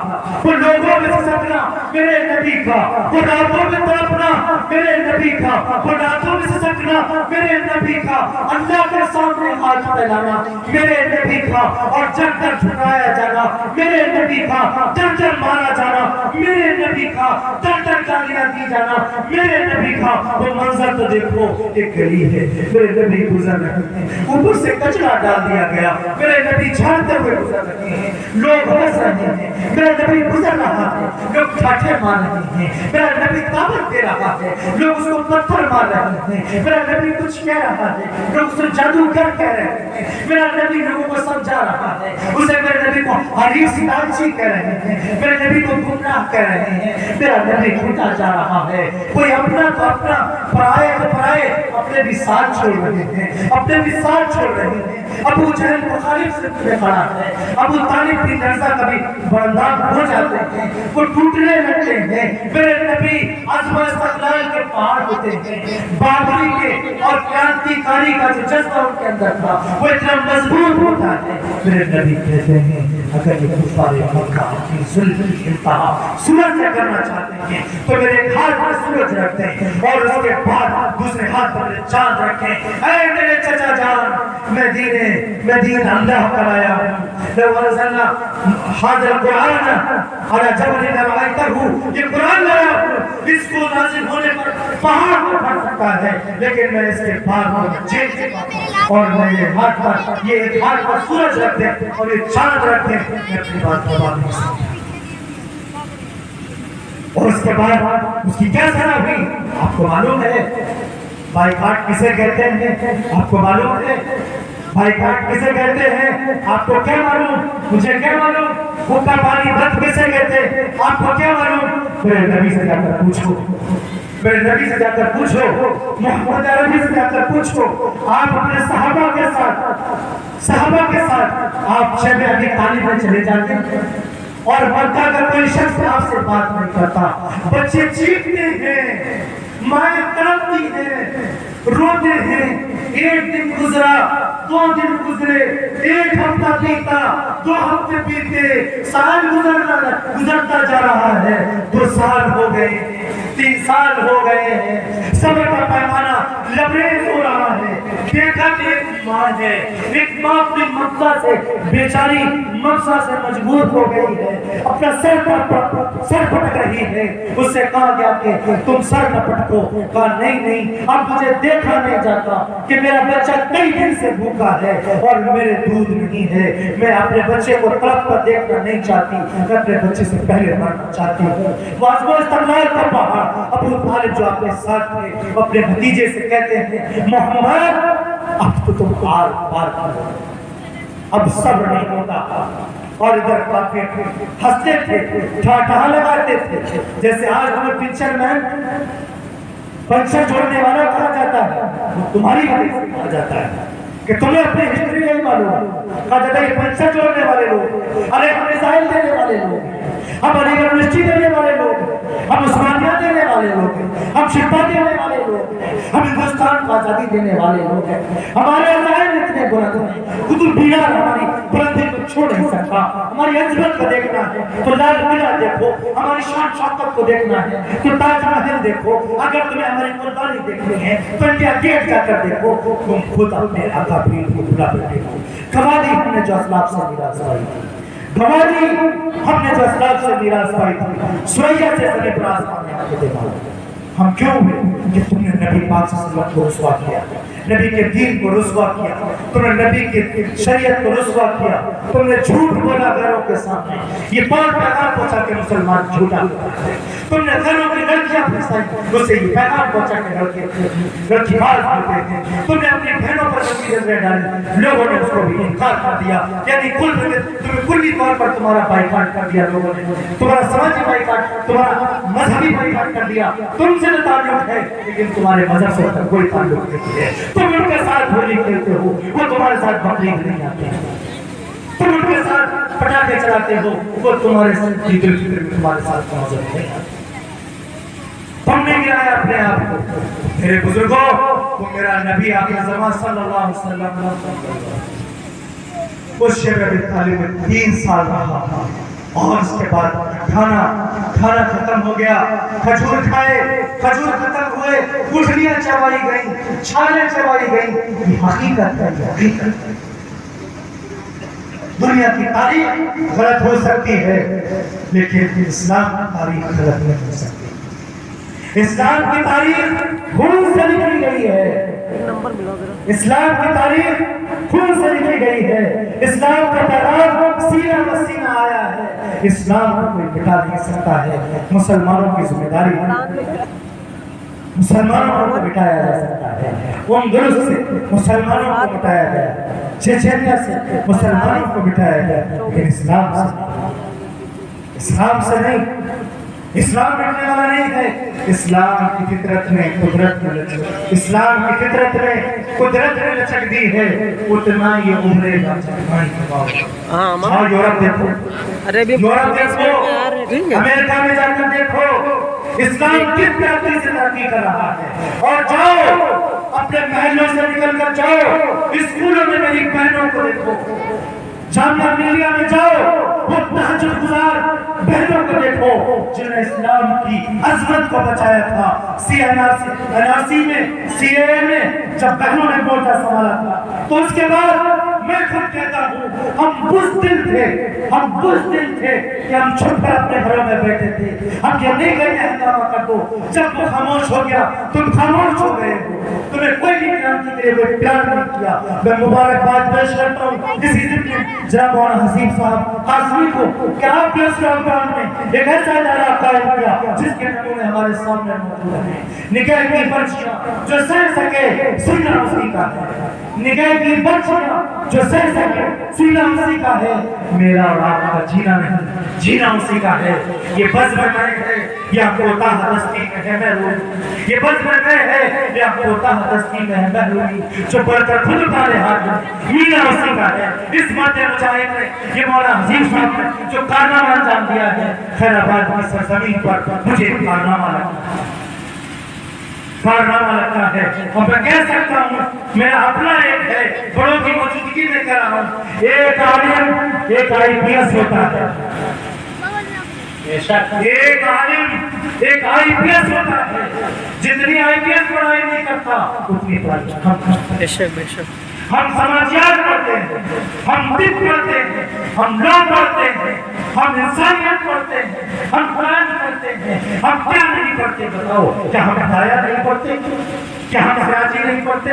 وہ لوگوں میں سسکنا میرے نبی کا, وہ راتوں میں تڑپنا میرے نبی کا, وہ راتوں میں سسکنا میرے نبی کا, اللہ کے سامنے ہاتھ پھیلانا میرے نبی کا, اور جب تک جھکایا جانا میرے نبی کا, جب تک مارا جانا میرے نبی کا, جب تک گالیاں دی جانا میرے نبی کا. وہ منظر تو دیکھو, ایک گلی ہے, میرے نبی گزر رہے ہیں, اوپر سے کچرا ڈال دیا گیا, میرے نبی جھاڑتے ہوئے گزر رہے ہیں, لوگ ہنس رہے ہیں, میرا نبی گزر رہا ہے, لوگ ٹھاٹھے مار رہے ہیں, میرا نبی دعوت دے رہا ہے, لوگ اس کو پتھر مار رہے ہیں, میرا نبی کچھ کہہ رہا ہے, لوگ اس کو جادوگر کہہ رہے ہیں, میرا نبی لوگوں کو سمجھا رہا ہے, اسے میرے نبی کو حریف ستانچی کہہ رہے ہیں, میرے نبی کو گمراہ کہہ رہے ہیں, میرا نبی کھٹا جا رہا ہے. کوئی اپنا تو اپنا, پرائے تو پرائے, اپنے بھی ساتھ چھوڑ رہے ہیں, اپنے بھی ساتھ چھوڑ رہے ہیں. ابو جہل مخالف سے کھڑا ہے, ابو طالب بھی لرزہ کبھی بردار ہو جاتے ہیں, وہ ٹوٹنے لگتے ہیں. میرے نبی عزم و استقلال کے پہاڑ ہوتے ہیں, بہادری کے اور کرانتی کاری کا جو جذبہ ان کے اندر تھا وہ اتنا مضبوط ہوتا ہے. میرے نبی کہتے ہیں اگر یہ کفار مکہ اپنی ظلم کی انتہا سورج سے کرنا چاہتے ہیں تو میرے ایک ہاتھ پر سورج رکھتے ہیں اور اس کے بعد دوسرے ہاتھ پر چاند رکھیں. اے میرے چچا جان, میں دین اللہ کرایا ہوں. لو انزلنا هذا القرآن على جبل لرأيته, یہ قرآن لایا ہوں, اس کو نازل ہونے پر پہاڑ پر پڑ سکتا ہے, لیکن میں اس کے بعد جیل کے اور میں یہ ہاتھ پر یہ ایک ہاتھ پر سورج رکھ دیں اور یہ چاند رکھ دیں، میں اپنی بات دبا نہیں سکتا۔ اور اس کے بعد اس کی کیا سزا ہوئی آپ کو معلوم ہے؟ بائیکاٹ کسے کہتے ہیں آپ کو معلوم ہے؟ بائیکاٹ کسے کہتے ہیں آپ کو کیا معلوم؟ مجھے کیا معلوم؟ بھوکا پانی بند کسے کہتے ہیں آپ کو کیا معلوم؟ میرے نبی سے جا کر پوچھو، میرے نبی سے جا کر پوچھو، محمد عربی سے جا کر پوچھو۔ آپ اپنے صحابہ کے ساتھ آپ شیخ ابی طالب میں چلے جاتے ہیں اور مکہ کا کوئی شخص آپ سے بات نہیں کرتا، بچے چیختے ہیں، مائیں تڑپتی ہیں، روتے ہیں، ایک دن گزرا، 2 دن گزرے، 1 ہفتہ بیتا، 2 ہفتے بیتے، سال گزرتا جا رہا ہے، 2 سال ہو گئے، 3 سال ہو گئے ہیں، صبر کا پیمانہ لبریز ہو رہا ہے۔ دیکھا کہ ایک ماں ہے، ایک ماں اپنی مقصد سے بیچاری مقصد سے مجبور ہو گئی ہے، اپنا سر پٹک رہی ہے۔ اس سے کہا گیا کہ تم سر نہ پٹکو، کہا نہیں اب مجھے دیکھا نہیں جاتا کہ میرا بچہ کئی دن سے بھوکا ہے اور میرے دودھ نہیں ہے، میں اپنے بچے کو تڑپ کر دیکھنا نہیں چاہتی، میں اپنے بچے سے پہلے مرنا چاہتی ہوں۔ واضح استقلال کا پہاڑ ابو طالب جو اپنے ساتھ تھے اپنے بھتیجے سے کہتے ہیں محمد اب تو تم آر پار کرو، اب صبر نہیں ہوتا۔ اور ادھر کافر ہنستے تھے، ٹھاٹھا لگاتے تھے، جیسے آج ہمیں پنچر مین پنچر جوڑنے والا کہا جاتا ہے، تمہاری وجہ سے کہا جاتا ہے کہ تمہیں اپنی ہسٹری نہیں معلوم، کہا جاتا ہے یہ پنچر جوڑنے والے لوگ، ارے ہم میزائل دینے والے لوگ، ہم علی گڑھ یونیورسٹی دینے والے لوگ، ہم عثمانیہ دینے والے لوگ ہیں، ہم شفا دینے والے لوگ ہیں، ہم ہندوستان کو آزادی دینے والے لوگ ہیں، ہمارے عزائم اتنے بلند ہیں، قطب مینار ہماری بلندی کو چھوڑ نہیں سکتا، ہماری عظمت کو دیکھنا ہے تو لال قلعہ دیکھو، ہماری شان شوکت کو دیکھنا ہے تو تاج محل دیکھو، اگر تمہیں ہماری قربانی دیکھنی ہے تو انڈیا گیٹ جا کر دیکھو، تم خود اپنے آقا پیر کو بلا کر دیکھو۔ گواہ دی ہم نے جو اسلاف سے میراث پائی تھی، گواہ دی ہم نے جو اسلاف سے میراث پائی تھی، سویہ سے زمین پر آسمان میں آگے دیکھا، ہم کیوں ہوئے کہ تم نے نبی پاک صلی اللہ علیہ وسلم کو رسوا کیا، نبی کے دین کو رسوا کیا، تم نے نبی کی شریعت کو رسوا کیا، تم نے جھوٹ بولا غیروں کے سامنے، یہ بات پیغام پہنچا کہ مسلمان جھوٹا ہوتا ہے، تم نے غیروں کی لڑکیاں پھنسائی، اسے یہ پیغام پہنچا کہ لڑکی باز ہوتے ہیں، تم نے اپنی بہنوں پر وسیلے نظریں ڈالی، لوگوں نے اس کو بھی انکار کر دیا، یعنی تمہیں کلی طور پر تمہارا بائیکاٹ کر دیا لوگوں نے، تمہارا سماجی بائیکاٹ، تمہارا مذہبی بائیکاٹ کر دیا، تم سے تعلق ہے لیکن تمہارے مذہب سے کوئی تعلق نہیں ہے، تم ان کے ساتھ ہولی کھیلتے ہو، وہ تمہارے ساتھ بقرعید نہیں آتے ہیں، تم ان کے ساتھ پٹاخے چلاتے ہو، وہ تمہارے ساتھ عید الفطر میں تمہارے ساتھ موجود نہیں آتے، تم نے گرایا اپنے آپ کو۔ میرے بزرگوں، وہ میرا نبی آخر زمان صلی اللہ علیہ وسلم اس شیخ ابی طالب میں 3 سال رہا تھا، اور اس کے بعد کھانا ختم ہو گیا، کھجور کھائے، کھجور ختم ہوئے، گٹھلیاں چبائی گئیں، چھالیں چبائی گئیں، یہ حقیقت ہے، یہ حقیقت ہے۔ دنیا کی تاریخ غلط ہو سکتی ہے لیکن اسلام کی تاریخ غلط نہیں ہو سکتی۔ اسلام کی تاریخ خون سے لکھی گئی ہے، اسلام کی تاریخ خون سے لکھی گئی ہے، اسلام کا پیغام سینہ بہ سینہ آیا ہے، اسلام کو کوئی مٹا نہیں سکتا ہے، مسلمانوں کی ذمہ داری ہے، مسلمانوں کو مٹایا جا سکتا ہے، اندلس سے مسلمانوں کو مٹایا گیا، چچینیا سے مسلمانوں کو مٹایا گیا، لیکن اسلام سے نہیں، اسلام مٹنے والا نہیں ہے۔ اسلام کی فطرت میں قدرت میں لچک، اسلام کی فطرت میں قدرت نے لچک دی ہے، اتنا یہ عمرے کا چکمائی کباؤ۔ اور یورپ دیکھو، یورپ دیکھو، امریکہ میں جا کر دیکھو، اسلام کس طرح سے ترقی کر رہا ہے، اور جاؤ اپنے محلوں سے نکل کر جاؤ، اسکولوں میں میری بہنوں کو دیکھو، جامعہ ملیہ میں جاؤ، وہ تہجد گزار بہنوں کو دیکھو جنہوں نے اسلام کی عظمت کو بچایا تھا۔ NRC میں، CAA میں جب بہنوں نے مورچہ سنبھالا تھا تو اس کے بعد میں خود کہتا ہوں ہم بزدل تھے کہ ہم چھپ کر اپنے گھروں میں بیٹھے تھے. ہم یہ نہیں کہتے ہنگامہ کر دو. جب وہ خاموش ہو گیا تم خاموش ہو گئے ہو. تمہیں کوئی بھی کرانتی کے لیے کوئی پیار نہیں کیا. میں مبارکباد پیش کرتا ہوں اسی ضمن جناب مولانا حسیب صاحب قاسمی کو کہ آپ نے اس رمضان میں ایک ایسا ادارہ قائم کیا جس کے نمونے ہمارے سامنے موجود ہیں. نگاہ کی پرچیاں جو سہ سکے سننا اسی کا ہے. نگاہ کی پرچیاں جو سہ سکے سننا اسی کا ہے. میرا اور آپ کا جینا نہیں, جینا اسی کا ہے. یہ بزم میں ہے یا کوتاہ دستی میں ہے محروم. یہ بزم میں ہے یا کوتاہ دستی میں ہے محرومی. جو بڑھ کر خود اٹھانے ہاتھ مینا اسی کا ہے. اس ماتے مجاہد نے یہ مولانا حسیب صاحب نے جو کارنامہ انجام دیا ہے خیر آباد کی سرزمین پر مجھے کارنامہ لگتا ہے. اور میں کہہ سکتا ہوں میرا اپنا ایک ہے, بڑوں کی موجودگی میں کہہ رہا ہوں, ایک عالم ایک IPS ہوتا ہے. ایک عالم ایک IPS ہوتا ہے. جتنی IPS پڑھائی نہیں کرتا اتنی پڑھائی. بے شک بے شک. ہم سماجیات پڑھتے ہیں, ہم طب پڑھتے ہیں, ہم لا پڑھتے ہیں, ہم انسانیت پڑھتے ہیں, ہم قرآن پڑھتے ہیں. ہم کیا نہیں پڑھتے بتاؤ؟ کیا ہم ہدایہ نہیں پڑھتے؟ کیا ہم سراجی نہیں پڑھتے؟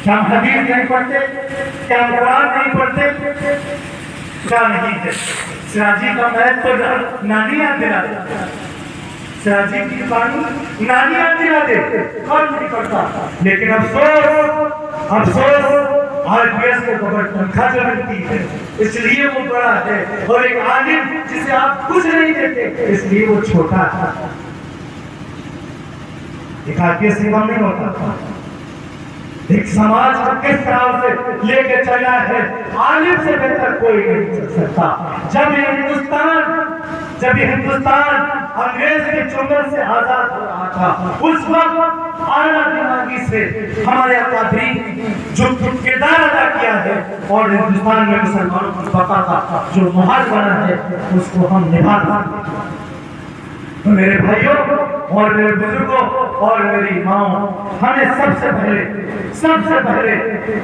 کیا ہم حدیث نہیں پڑھتے؟ کیا ہم قرآن نہیں پڑھتے؟ کیا نہیں ہے. سراجی کا محل تو نانی یاد دلا دے, سراجی کی پانی نانی یاد دلا دے, کون نہیں پڑھتا. لیکن افسوس IPS کو بڑا تنخواہ جو ملتی ہے اس لیے وہ بڑا ہے, اور ایک عالم جسے آپ کچھ نہیں دیتے اس لیے وہ چھوٹا ہے. ایک IPS سے کم نہیں ہوتا. ایک سماج کو کس طرح سے لے کے چلا ہے عالم سے بہتر کوئی نہیں چل سکتا. جب یہ ہندوستان انگریز کے چنگل سے آزاد ہو رہا تھا اس وقت اعلیٰ دماغی سے ہمارے اکابرین جو کردار ادا کیا ہے اور ہندوستان میں مسلمانوں کی بقا کا جو محال بنا ہے اس کو ہم نبھاتے ہیں. میرے بھائیوں اور میرے بزرگوں اور میری ماں, ہمیں سب سے پہلے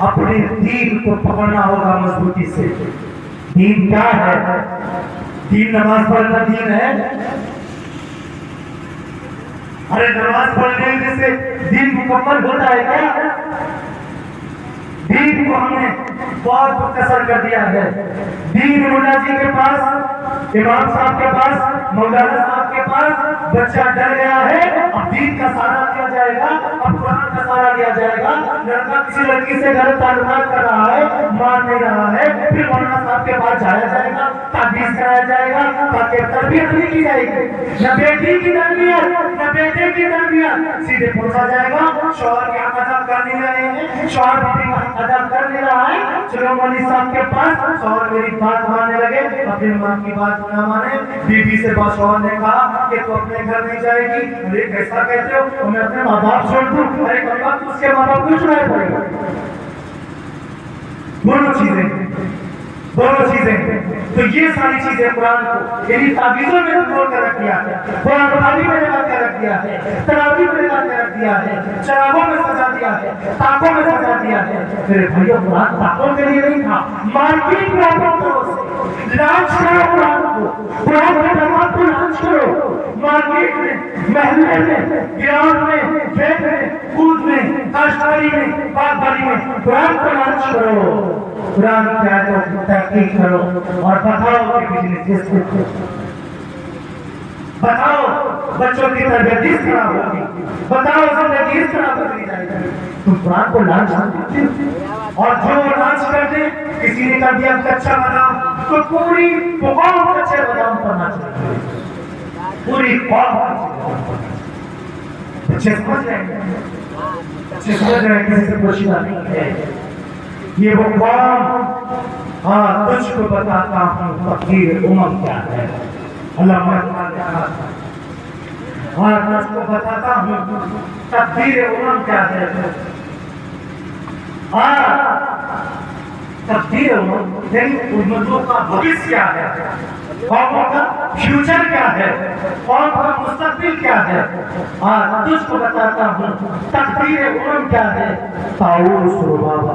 اپنے دین کو پکڑنا ہوگا مضبوطی سے. دین کیا ہے؟ دین نماز پڑھنا دین ہے؟ ارے نماز پڑھنے سے دین مکمل ہوتا ہے کیا؟ دین کو ہم نے بہت مختصر کر دیا ہے. دین مولا جی کے پاس, امام صاحب کے پاس, مولانا صاحب کے پاس بچہ ڈر گیا ہے, اب دین کا سہارا لیا جائے گا, اب قرآن کا سہارا لیا جائے گا. لڑکا کسی لڑکی سے غلط تعلقات کر رہا ہے, مان نہیں رہا ہے, پھر مولانا صاحب کے پاس جایا جائے گا, تعویذ کرایا جائے گا تاکہ تربیت نہیں کی جائے گی. نہ بیٹی کی تربیت نہ بیٹے کی تربیت, سیدھے پہنچا جائے گا شوہر کے حق ادا کر نہیں رہے ہیں, شوہر بیٹی کا حق ادا کر نہیں رہا ہے. چلو مولوی صاحب کے پاس, شوہر میری بات ماننے لگے, اپنی ماں کی بات نہ مانے. بیوی سے بات شوہر نے کہا کہ تو اپنے گھر نہیں جائے گی. ارے کیسا کہتے ہو, میں اپنے ماں باپ چھوڑ دوں؟ ارے کبھی تو اس کے ماں باپ کو چھوڑنا پڑے گا. دونوں چیزیں تو یہ ساری چیزیں قرآن کو یعنی تعویذوں میں توڑ کر رکھ دیا ہے, قرآن پڑھائی میں لگا کر رکھ دیا ہے, تراویح میں لگا کر رکھ دیا ہے, چراغوں میں سجا دیا ہے, تاکوں میں سجا دیا ہے. میرے بھائیوں قرآن تاکوں کے لیے نہیں تھا, مارکیٹ میں آپ کو لانچ کرو قرآن کو, قرآن کے پیغام کو لانچ کرو. مارکیٹ میں, محلے میں, گراؤنڈ میں, کھیت میں, کود میں, کاشتکاری میں, باغبانی میں قرآن کو لانچ کرو. قرآن کی آیتوں کی تحقیق کرو اور بتاؤ کہ بزنس کس کو, بتاؤ بچوں کی تربیت اس طرح ہوگی, بتاؤ زندگی اس طرح بدلی جائے گی. تم قرآن کو لانچ کرتے ہو, اور جو لانچ کر دے, کسی نے کر دیا کچا بادام تو پوری قوم کچے بادام کرنا چاہیے, پوری قوم. بچے سمجھ رہے ہیں, بچے سمجھ رہے ہیں کسی سے پوچھنا نہیں ہے. یہ وہ قوم, ہاں تجھ کو بتاتا ہوں تقدیر امم کیا ہے. اللہ ہاں تجھ کو بتاتا ہوں تقدیر امم کیا ہے. ہاں تقدیر امم یعنی امتوں کا بھوشیہ کیا ہے, قوموں کا فیوچر کیا ہے, قوم کا مستقبل کیا ہے. ہاں تجھ کو بتاتا ہوں تقدیر امم کیا ہے. طاؤس و بابا,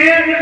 1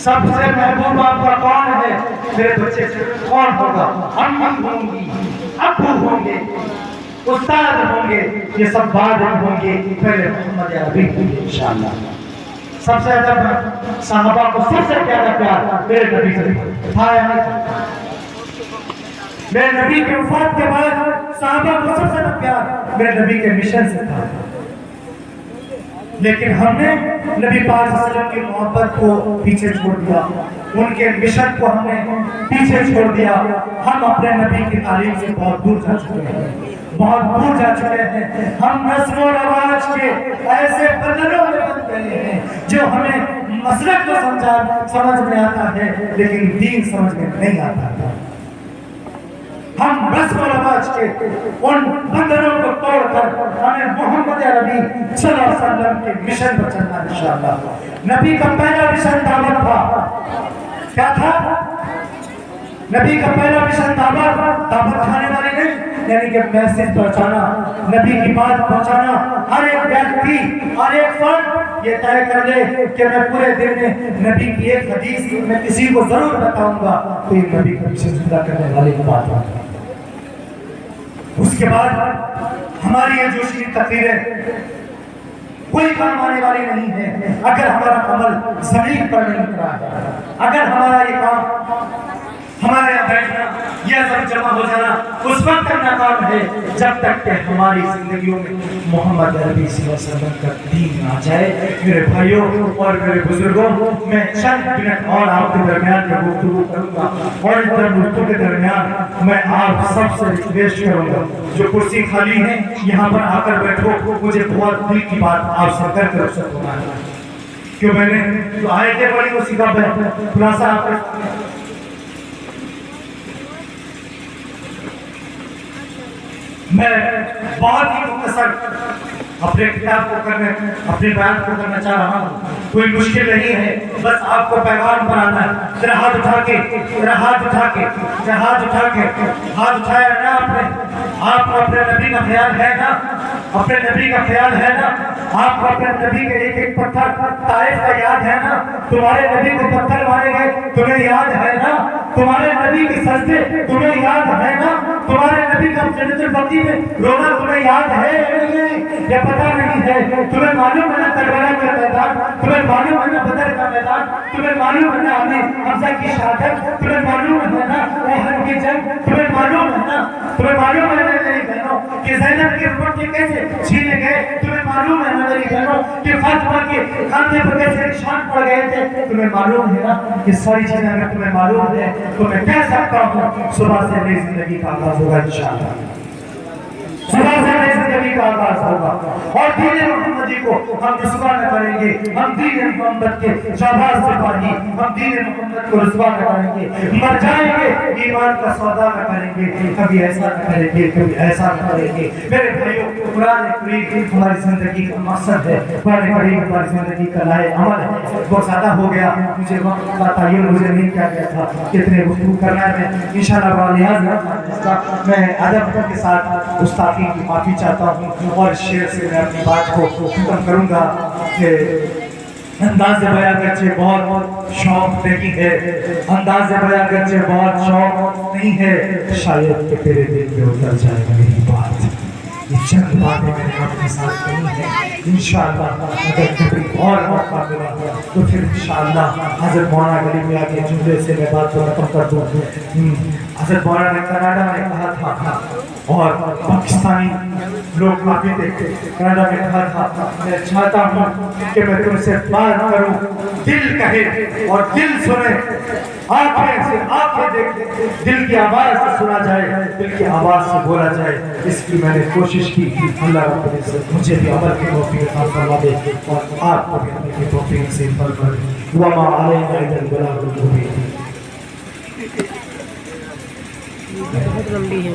سب سے محبوب آپ کا کون ہے؟ میرے بچے کون ہوگا؟ امی ہوں گی، ابو ہوں گے، استاد ہوں گے، یہ سب بعد میں ہوں گے، پہلے محمد عربی ہوں گے انشاءاللہ۔ سب سے زیادہ صحابہ کو سب سے زیادہ پیار میرے نبی سے تھا یا نہیں تھا؟ میرے نبی کے وفات کے بعد صحابہ کو سب سے زیادہ پیار میرے نبی کے مشن سے تھا، لیکن ہم نے نبی پاک صلی اللہ علیہ وسلم کی محبت کو پیچھے چھوڑ دیا، ان کے مشن کو ہم نے پیچھے چھوڑ دیا۔ ہم اپنے نبی کی تعلیم سے بہت دور جا چکے ہیں، بہت دور جا چکے ہیں۔ ہم رسم و رواج کے ایسے بندروں میں بن گئے ہیں جو ہمیں مسلک کو سمجھ میں آتا ہے لیکن دین سمجھ میں نہیں آتا ہے۔ ہم رسم و رواج کے ان بندروں کو توڑ کر ہمیں محمد عربی صلی اللہ علیہ وسلم کے مشن پر چلنا انشاءاللہ۔ نبی کا پہلا مشن دعوت تھا، کیا تھا؟ نبی کا پہلا مشن دعوت کھانے والی نہیں، یعنی کہ میسج پہنچانا، نبی کی بات پہنچانا۔ ہر ایک ویکتی، ہر ایک فرد یہ طے کر لے کہ میں پورے دن میں نبی کی ایک حدیث میں کسی کو ضرور بتاؤں گا، تو یہ نبی کا مشن پورا کرنے والی بات ہے۔ اس کے بعد ہماری یہ جوشی تقریریں کوئی کام آنے والی نہیں ہے اگر ہمارا عمل زمین پر نہیں اترا ہے، اگر ہمارا یہ کام، ہمارے یہاں بیٹھنا، یہ سب جمع ہو جانا اس وقت کرنا کام ہے جب تک کہ ہماری زندگیوں میں محمد عربی صلی اللہ علیہ وسلم کا دین آ جائے۔ میرے بھائیوں اور میرے بزرگوں، میں چند منٹ اور آپ کے درمیان میں گفتگو کروں گا، اور اس گفتگو کے درمیان میں آپ سب سے ریکویسٹ کروں گا جو کرسی خالی ہے یہاں پر آ کر بیٹھو، مجھے بہت دل کی بات آپ سے کر کے رخصت ہونا ہے، کیوں میں نے جو آیتیں پڑھی اسی کا خلاصہ آپ کو میں بہت ہی مختصر اپنے کتاب کو کرنے، اپنے بیان کو کرنا چاہ رہا ہوں۔ کوئی مشکل نہیں ہے، بس آپ کو پیغام پر آنا ہے۔ ذرا ہاتھ اٹھا کے، ذرا ہاتھ اٹھا کے، ذرا ہاتھ اٹھا کے، ہاتھ اٹھایا نا آپ نے؟ آپ کو اپنے نبی کا خیال ہے نا؟ اپنے نبی کا خیال ہے نا؟ آپ کو اپنے نبی کے ایک ایک پتھر طائف کا یاد ہے نا؟ تمہارے نبی کو پتھر مارے گئے تمہیں یاد ہے نا؟ تمہارے نبی کے سجدے تمہیں یاد ہے نا؟ تمہارے نبی کا جنت البقیع میں رونا تمہیں یاد ہے یا پتہ نہیں ہے؟ تمہیں معلوم ہے نا کربلا کا میدان؟ تمہیں معلوم ہے نا بدر کا میدان؟ تمہیں معلوم ہے نا حمزہ کی شہادت؟ تمہیں معلوم ہے نا احد کی جنگ؟ تمہیں معلوم ہے نا؟ تمہیں معلوم ہے نا میری بہنوں کہ زینب کے روٹے کیسے چھینے گئے؟ تمہیں معلوم ہے نا میری بہنوں کہ فاطمہ کے کاندھے پر کیسے نشان پڑ گئے تھے؟ تمہیں معلوم ہے نا؟ یہ ساری چیزیں اگر تمہیں معلوم ہے تو میں کہہ سکتا ہوں صبح سے نئی زندگی کا آغاز ہوگا انشاءاللہ، صبح سے نئی زندگی کا آغاز ہوگا، اور دین محمدی کو ہم رسوا نہ کریں گے۔ ہم دین محمد کے جانباز سپاہی، ہم دین محمد کو رسوا نہ کریں گے، مر جائیں گے ایمان کا سودا نہ کریں گے، کبھی ایسا نہ کریں گے، کبھی ایسا نہ کریں گے۔ میرے بھائیوں، قرآن کریم ہماری زندگی کا مقصد ہے، قرآن کریم ہماری زندگی کا لائے عمل ہے۔ بہت زیادہ ہو گیا، مجھے وقت کا تعین مجھے نہیں کیا گیا تھا کتنے گفتگو کرنا ہے، انشاءاللہ بالیاز میں ادب کے ساتھ استاد کی معافی چاہتا ہوں، اور شعر سے میں اپنی بات کو ختم کروں گا کہ انداز بیاں گرچہ بہت شوق نہیں ہے، انداز بیاں گرچہ بہت شوق نہیں ہے، شاید کہ تیرے دل میں اتر جائے گا میری بات۔ یہ چند باتیں میں نے آپ کے ساتھ کہی ہیں، انشاءاللہ اگر کبھی اور موقع ملا تو پھر انشاءاللہ حضرت مولانا غنی میاں کے جملے سے میں بات کو ختم کر دوں۔ حضرت مولانا نے کینیڈا میں کہا تھا، اور پاکستانی لوگ کافی تھے، کینیڈا میں کہا تھا میں چاہتا ہوں کہ میں تم سے بات کروں، دل کہے اور دل سنے، آنکھیں سے آنکھیں دیکھیں، دل کی آواز سے سنا جائے، دل کی آواز سے بولا جائے۔ اس کی میں نے کوشش کی، اللہ رب العزت مجھے بھی عمل کی توفیق عطا فرما دے اور آپ کو بھی عمل کی توفیق نصیب فرما دے۔ وما علینا الا البلاغ المبین۔ بہت لمبی ہے۔